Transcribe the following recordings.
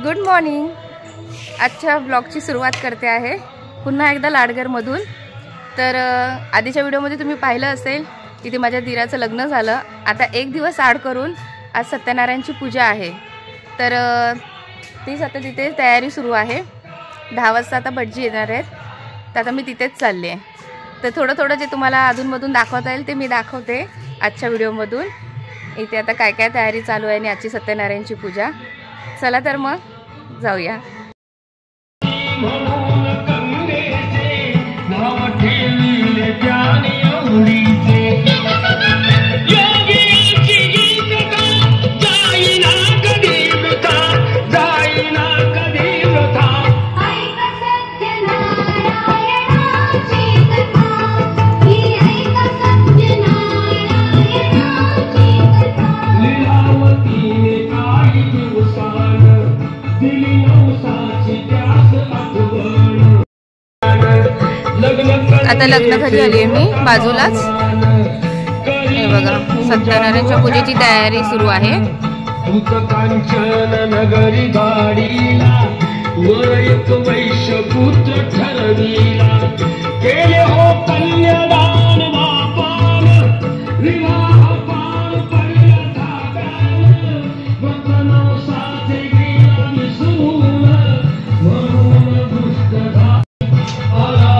Good morning. आजच्या ब्लॉगची सुरुवात करते आहे पुन्हा एकदा लाडघरमधून। तर आधीच्या व्हिडिओमध्ये तुम्ही पाहिलं असेल तिथे माझ्या दिराचं लग्न झालं। आता एक दिवस आड करून आज सत्यनारायणची पूजा आहे। तर तीच आता तिथे तयारी सुरू आहे। 10 वाजता आता भटजी येणार आहेत, तर आता मी तिथेच चालले आहे। तर थोडं जे तुम्हाला अधूनमधून दाखवता येईल ते मी दाखवते आजच्या व्हिडिओमधून। इथे आता काय काय तयारी चालू आहे आणि आजची सत्यनारायणची पूजा। चला तर मग जाऊया। आता लग्न घरी आली आहे मी बाजूलाच। हे बघा सत्यनारायणच्या पूजेची तयारी सुरू आहे। नगरी गाडीला एक वैश्यपुत्र ठरविला केले हो कन्यादान बापान विवाह पार पडला धागान वतन साथे गेला विसरून म्हणून दुष्टधा आला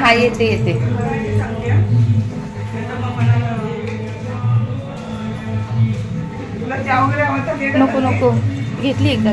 हा येते नको घेतली एकदा।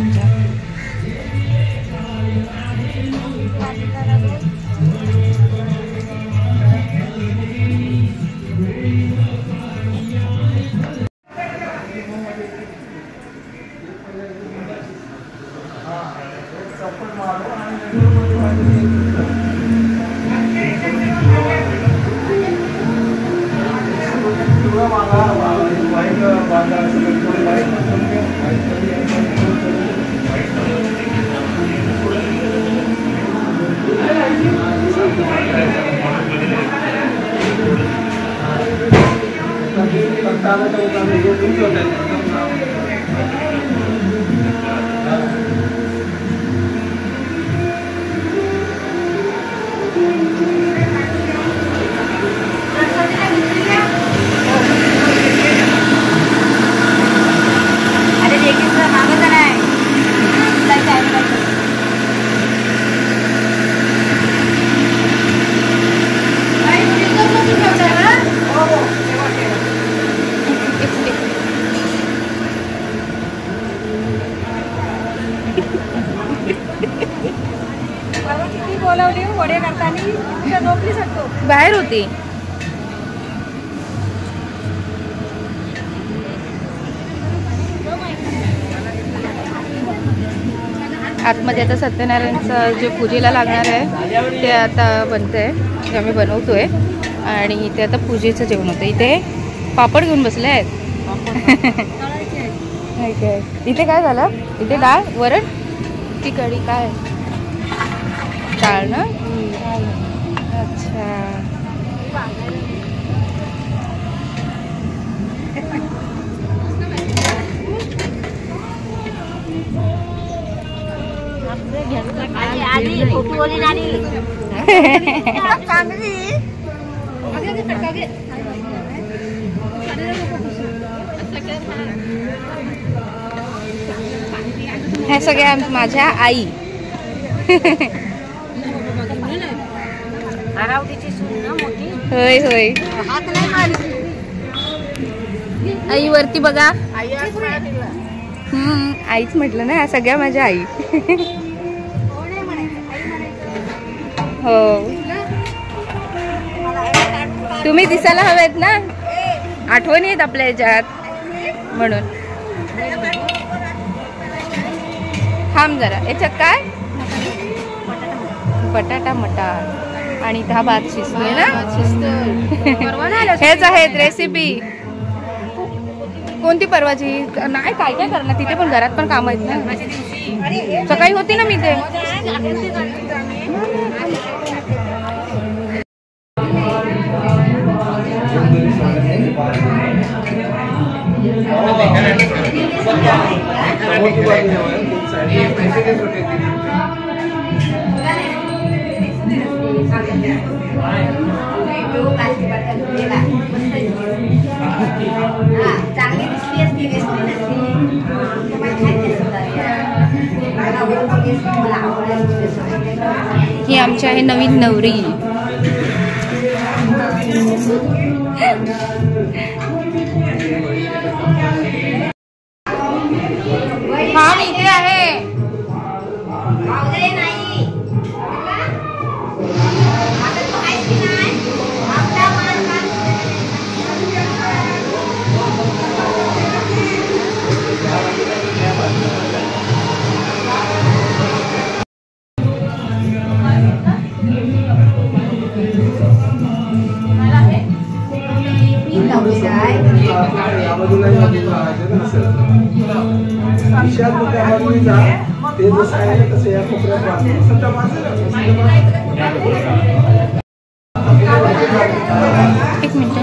बाहेर होती आतमध्ये। आता सत्यनारायणचं जे पूजेला लागणार आहे ते आता बनतंय, जे आम्ही बनवतोय। आणि इथे आता पूजेचं जेवण होतं। इथे पापड घेऊन बसले आहेत। इथे काय झालं? इथे डाळ वरण ती कढी काय डाळ ना? अच्छा ह्या सगळ्या माझ्या आई. होय होय. आई वरती बघा. आईच म्हटलं ना, सगळ्या माझ्या आई. हो, तुम्ही दिसायला हवेत ना, आठवणी आहेत आपल्या ह्याच्यात म्हणून. थांब जरा, याच्यात काय बटाटा मटार आणि इथं भात शिजतोय ना. हेच आहेत रेसिपी. कोणती परवाची नाही, काय काय करणार तिथे पण, घरात पण काम आहेत ना. सकाळी होती ना मी ते. ही आमची आहे नवीन नवरी. हा इथे आहे. एक मिनिट.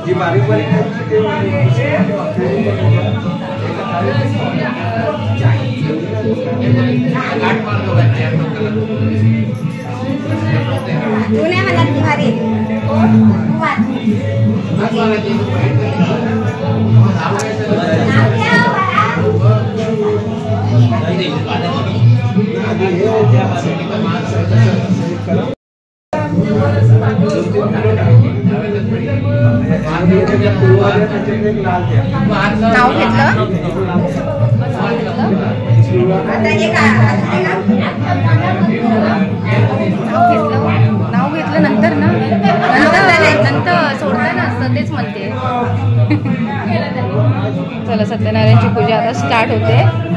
जी बारीक बारीक नाव घेतलं. नाव घेतलं नंतर ना, नंतर सोडताना असतं तेच म्हणते. चला, सत्यनारायणची पूजा आता स्टार्ट होते.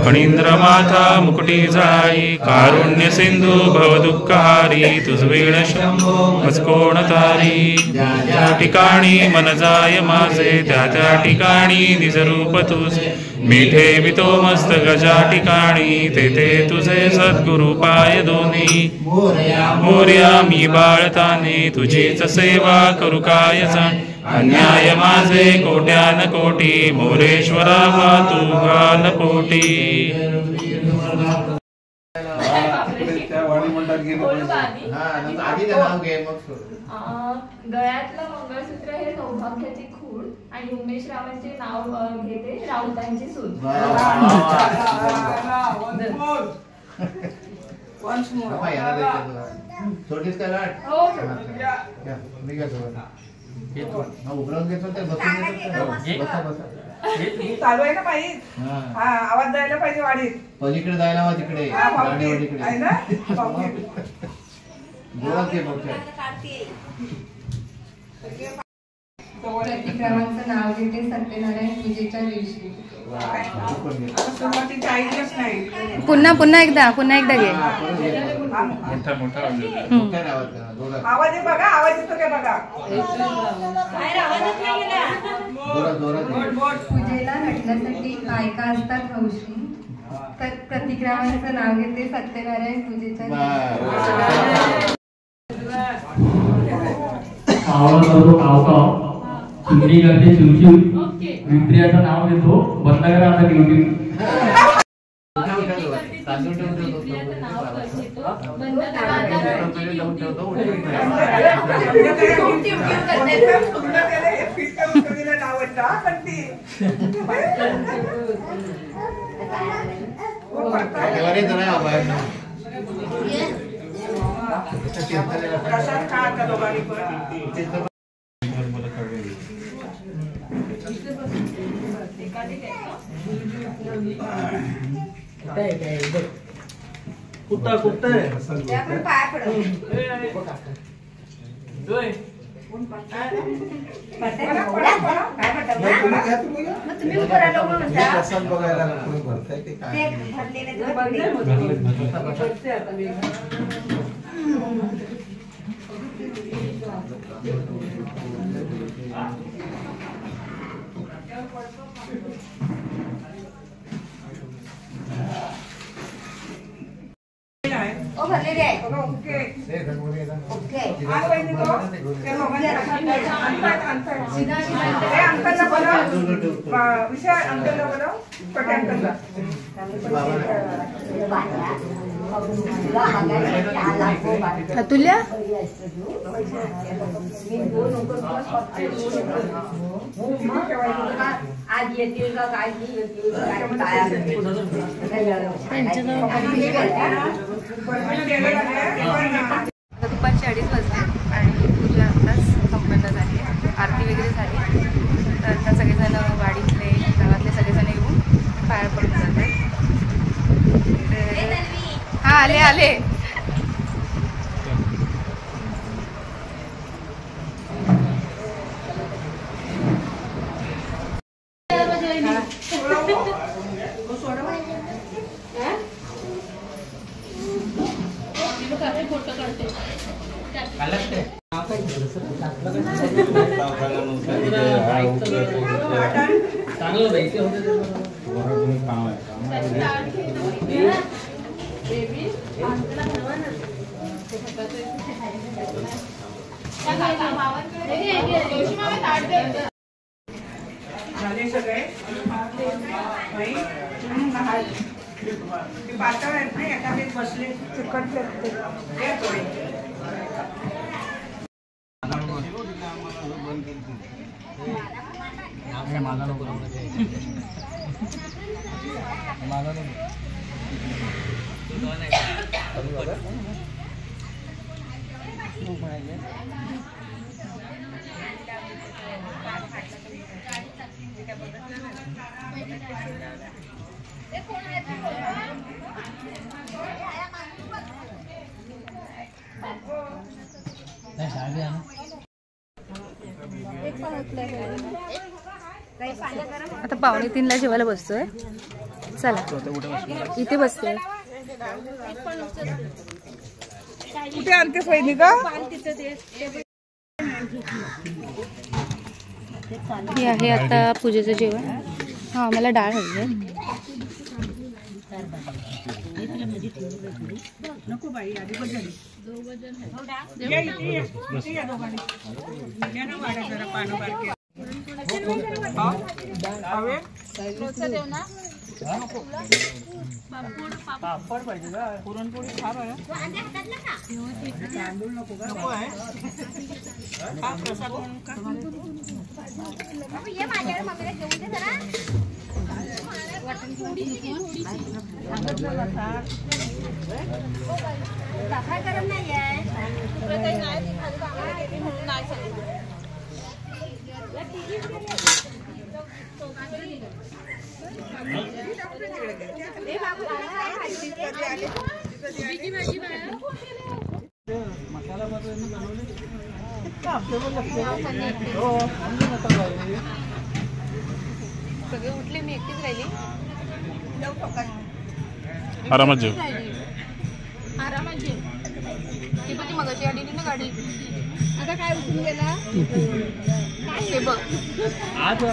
फणींद्र माथा मुकुटी जाई कारुण्य सिंधू भव दुःखहारी तुझ वेळ शंभो मजकोण तारी त्या ठिकाणी मन जाय माझे त्या ठिकाणी निज रूप तुझे मिठे वितो मस्त गजा ठिकाणी तेथे तुझे सद्गुरु पाय दोन्ही मोर्या मी बाळताने तुझीच सेवा करू काय जाण अन्याय माझे कोट्यान कोटी मोरेश्वरा वा तू गान कोटी गळ्यातलं मंगळसूत्र हे सौभाग्याची खूण आणि उमेश रावांचे नाव घेते राऊतांची सून. चालू आहे ना पाहिजे. आवाज जायला पाहिजे वाढीत. पलीकडे जायला हवा तिकडे आहे ना. प्रतिक्रमांचं नाव घेते सत्यनारायण पूजेच्या दिवशी. सुरुवातीची ऐकलंच नाही. पुन्हा एकदा घे. आवाज आहे बघा. आवाज येतो काय बघा. पूजेला नटण्यासाठी बायका असतात हौशी. तर प्रतिक्रमांचं नाव घेते सत्यनारायण पूजेच्या चिमणी करते चिवचिव विप्रियाचं नाव घेतो. बंद करा आता ड्युटी. कुत्ता अतुल्या आज येतील का काय दुपारचे 2:30 वाजले आणि पूजा आत्ताच संपन्न झाली. आरती वगैरे झाली. तर आता सगळेजण वाडीतले गावातले सगळेजण येऊन पाया पडून जातात. हा आले. पातळ आहेत ना. एका वेळेस बसले चिकट करते. आता 2:45ला जेवायला बसतोय. चला इथे बसते. कुठे आणते पहिली का? हे आहे आता पूजेचं जेवण. हा मला डाळ हवी आहे. नको बाई आधी बस झाली. या इथे या. इथे या दोघांनी. या ना वाड्या जरा पानं बारकी. हवे? पापड पाहिजे का? पुरणपोळी खा बरं. तांदूळ नको आहे. हा प्रसाद म्हणून का? सगळे उठले, मी एकटीच राहिली. आरामात जेव. आरामात जेव. ती पण मगाची गाडी ना गाडी. आता काय उठून गेला ते बघ. आज